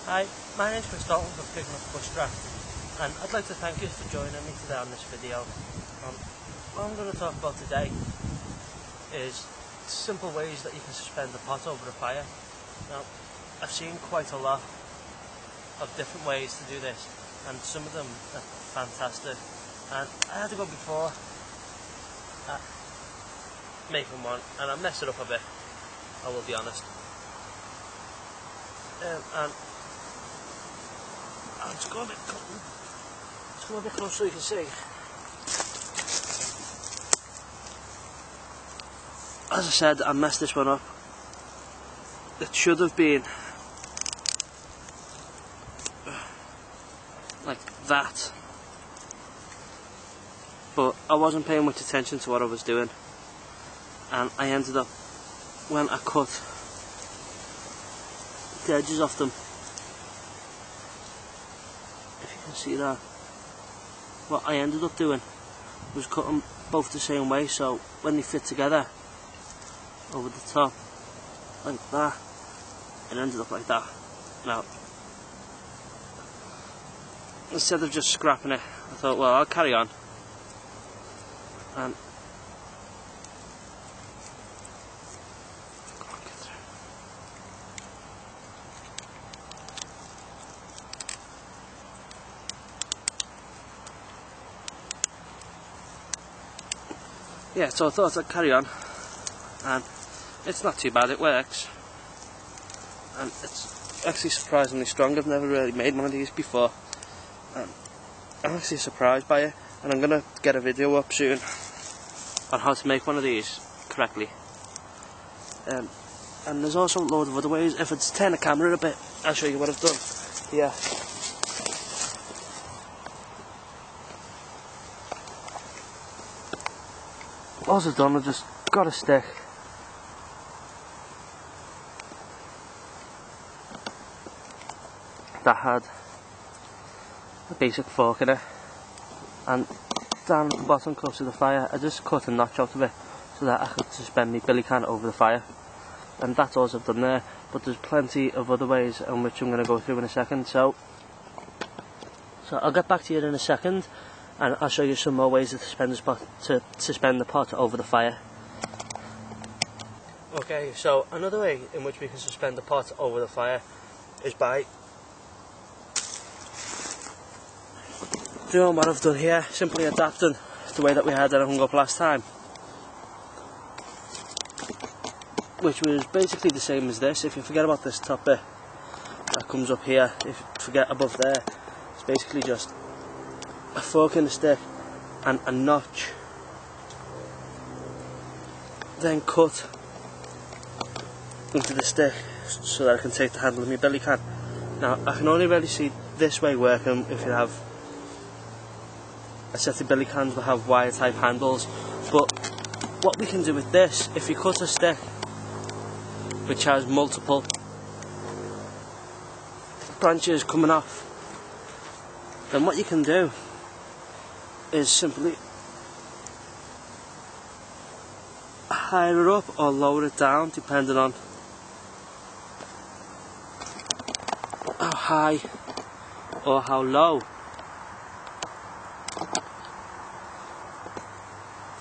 Hi, my name is from Bushcraft, and I'd like to thank you for joining me today on this video. What I'm going to talk about today is simple ways that you can suspend the pot over the fire. Now, I've seen quite a lot of different ways to do this, and some of them are fantastic, and I had to go before making one, and I messed it up a bit, I will be honest. And I'll just go a bit closer so you can see. As I said, I messed this one up. It should have been like that, but I wasn't paying much attention to what I was doing, and I ended up, when I cut the edges off them, if you can see that, what I ended up doing was cut them both the same way, so when they fit together over the top like that, it ended up like that. Now, instead of just scrapping it, I thought, well, I'll carry on, and yeah, so I thought I'd carry on, and it's not too bad, it works, and it's actually surprisingly strong. I've never really made one of these before, and I'm actually surprised by it, and I'm going to get a video up soon on how to make one of these correctly. And there's also a load of other ways. If it's turn the camera a bit, I'll show you what I've done here. All I've done, I've just got a stick, that had a basic fork in it, and down at the bottom close to the fire I just cut a notch out of it so that I could suspend my billy can over the fire, and that's all I've done there. But there's plenty of other ways in which I'm going to go through in a second, so I'll get back to you in a second, and I'll show you some more ways to suspend the pot over the fire. Okay, so another way in which we can suspend the pot over the fire is by doing what I've done here, simply adapting the way that we had it hung up last time, which was basically the same as this. If you forget about this top bit that comes up here, if you forget above there, it's basically just a fork in the stick and a notch, then cut into the stick so that I can take the handle of my billy can. Now, I can only really see this way working if you have a set of billy cans that have wire type handles, but what we can do with this, if you cut a stick which has multiple branches coming off, then what you can do is simply higher it up or lower it down depending on how high or how low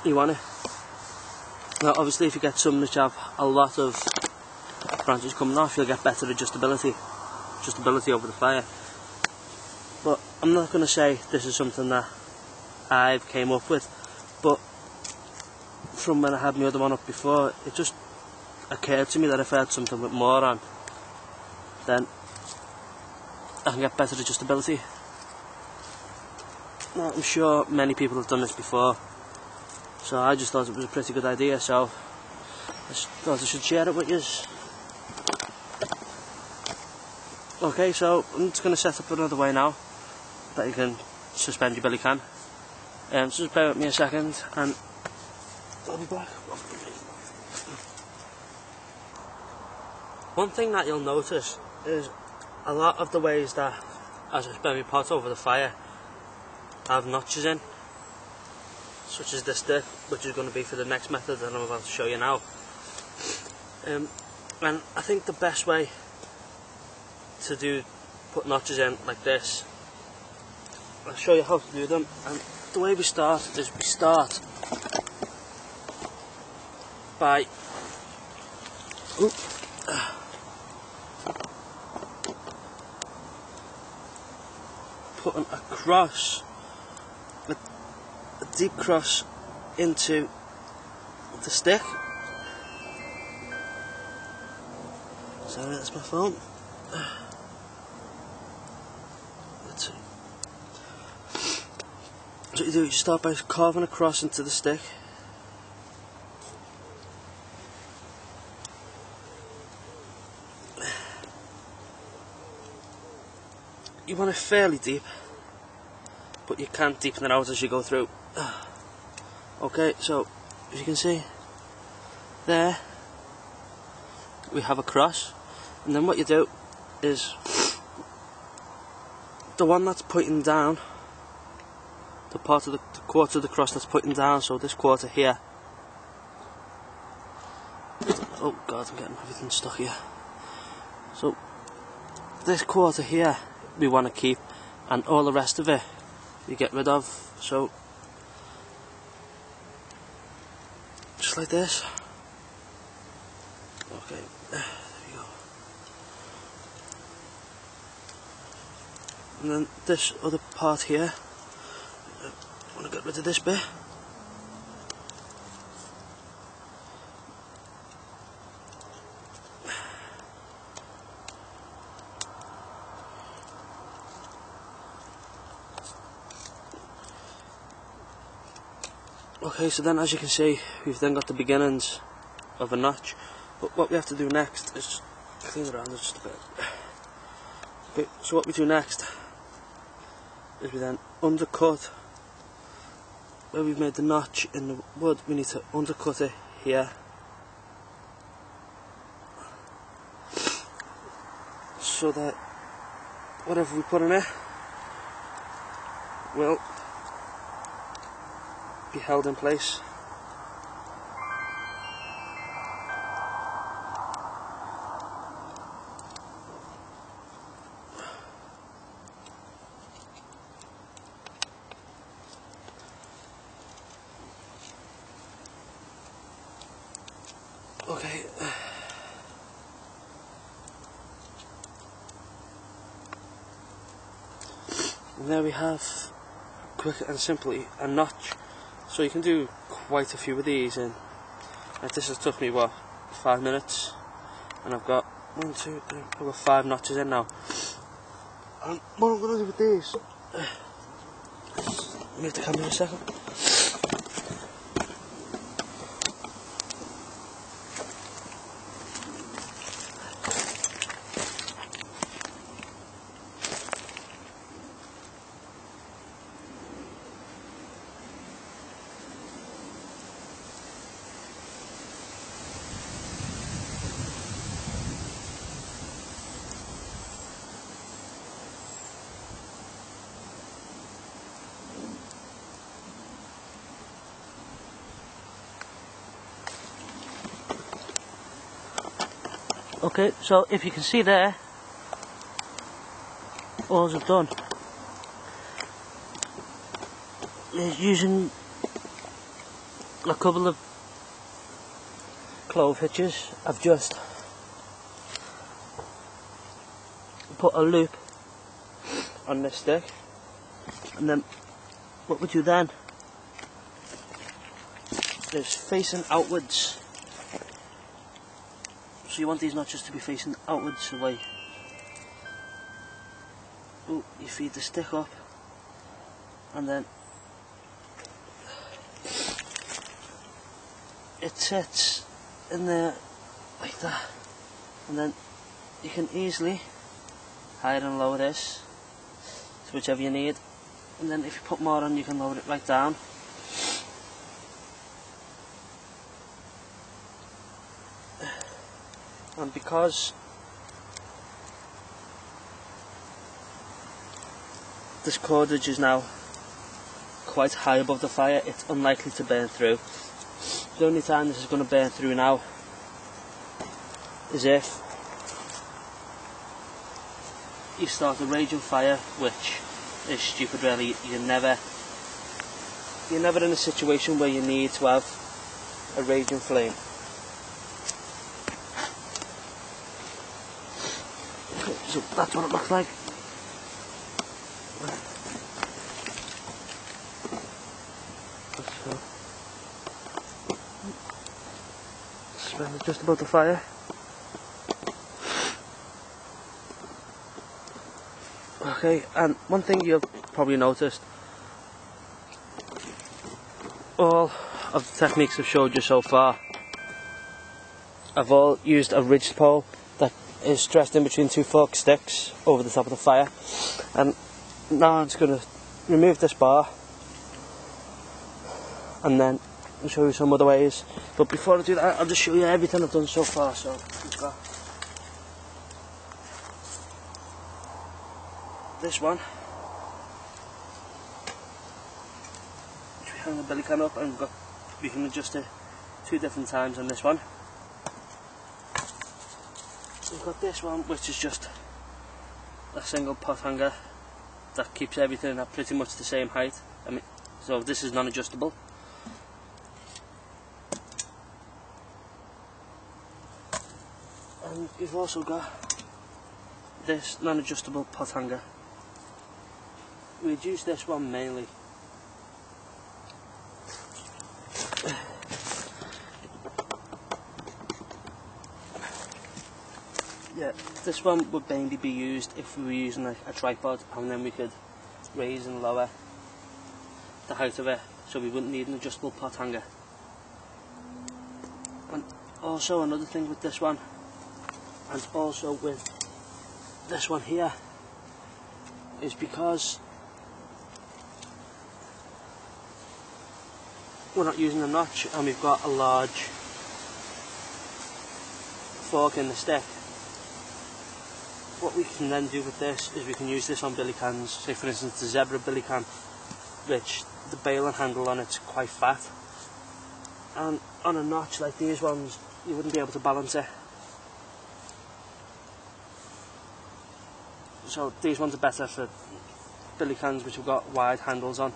you want it. Now obviously if you get some which have a lot of branches coming off, you'll get better adjustability over the fire. But I'm not going to say this is something that I've came up with, but from when I had my other one up before, it just occurred to me that if I had something with more on, then I can get better adjustability. Now, I'm sure many people have done this before, so I just thought it was a pretty good idea, so I thought I should share it with you. Okay, so I'm just going to set up another way now that you can suspend your billy can. So just bear with me a second and I'll be back. One thing that you'll notice is a lot of the ways that I suspend my pot over the fire have notches in, such as this stick, which is going to be for the next method that I'm about to show you now. And I think the best way to do put notches in like this. I'll show you how to do them, and the way we start is we start by putting a cross, a deep cross into the stick. Sorry, that's my phone. Let's see. So what you do, you start by carving a cross into the stick. You want it fairly deep, but you can't deepen it out as you go through. Okay, so as you can see there, we have a cross, and then what you do is the one that's pointing down, the part of the quarter of the cross that's pointing down, so this quarter here. Oh god, I'm getting everything stuck here. So this quarter here we want to keep, and all the rest of it we get rid of. So just like this. Okay, there we go. And then this other part here, I want to get rid of this bit. Okay, so then as you can see, we've then got the beginnings of a notch, but what we have to do next is clean around it just a bit. Okay, so what we do next is we then undercut where we've made the notch in the wood. We need to undercut it here, so that whatever we put in it will be held in place. Okay. And there we have, quick and simply, a notch. So you can do quite a few of these, and like this has took me what, 5 minutes, and I've got 1, 2, 3, I've got 5 notches in now. And what I'm going to do with these, move the camera a second. Okay, so if you can see there, all I've done is using a couple of clove hitches. I've just put a loop on this stick, and then what we do then is facing outwards. So you want these notches to be facing outwards, so like, you feed the stick up, and then it sits in there like that, and then you can easily higher and lower this to whichever you need, and then if you put more on you can lower it right down. And because this cordage is now quite high above the fire, it's unlikely to burn through. The only time this is going to burn through now is if you start a raging fire, which is stupid really. You're never in a situation where you need to have a raging flame. So that's what it looks like. Smell it just above the fire. Okay, and one thing you've probably noticed, all of the techniques I've showed you so far, I've all used a ridged pole that is stretched in between two forked sticks over the top of the fire. And now I'm just going to remove this bar and then I'll show you some other ways. But before I do that, I'll just show you everything I've done so far. So we've got this one, which we hang the billy can up, and we can adjust it 2 different times on this one. We've got this one, which is just a single pot hanger that keeps everything at pretty much the same height. So this is non-adjustable. And we've also got this non-adjustable pot hanger. We'd use this one mainly this one would mainly be used if we were using a tripod, and then we could raise and lower the height of it, so we wouldn't need an adjustable pot hanger. And also another thing with this one, and also with this one here, is because we're not using a notch and we've got a large fork in the stick, what we can then do with this is we can use this on billy cans. Say for instance the zebra billy can, which the bail and handle on it's quite fat, and on a notch like these ones you wouldn't be able to balance it. So these ones are better for billy cans which have got wide handles on.